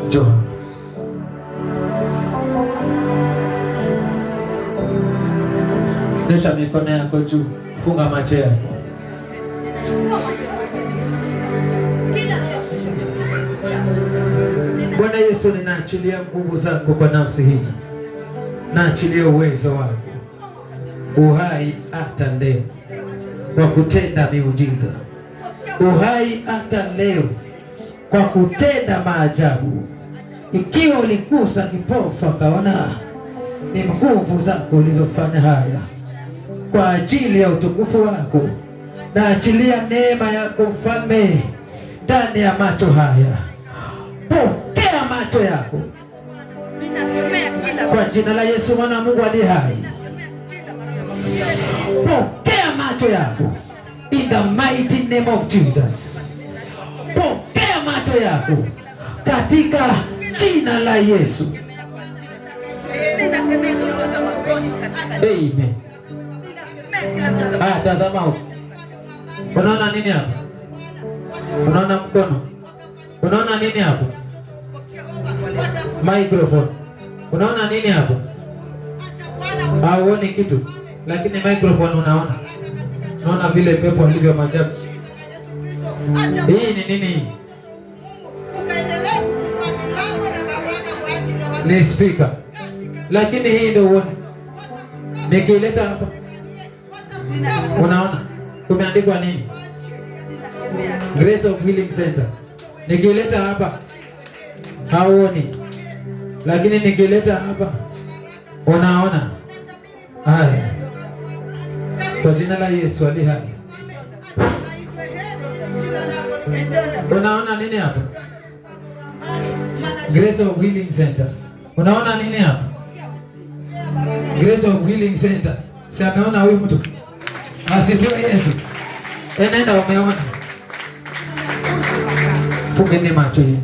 Njoo. Nyosha mikono yako juu. Funga macho yako. Bwana Yesu, ninaachilia nguvu zako kwa nafsi hii. Naachilia uwezo wako, uhai hata leo kwa kutenda miujiza, uhai hata leo kwa kutenda maajabu. Ikiwa uligusa kipofu akaona, ni nguvu zako ulizofanya haya kwa ajili ya utukufu wako. Naachilia neema yako Mfalme ndani ya macho haya. Pokea macho yako kwa jina la Yesu mwana wa Mungu aliye hai. Pokea macho yako in the mighty name of Jesus. Pokea macho yako katika jina la Yesu. Amen. Tazama huko. Unaona nini hapo? Unaona mkono? Unaona nini hapo? Microphone. Unaona nini hapo? Hauoni kitu, lakini microphone unaona. Unaona vile pepo alivyo maajabu. Hii ni nini? Ni speaker. Lakini hii ndio uone. Nikileta hapa. Unaona? Kumeandikwa nini? Grace of Healing Center. Nikileta hapa hauoni, lakini nikileta hapa unaona. Haya, kwa jina la Yesu aliye hai. Unaona nini hapa? Grace of Healing Center. Unaona nini hapa? Grace of Healing Center. Si ameona huyu mtu? Asifiwe Yesu. Nenda umeona. Fungeni macho yenu.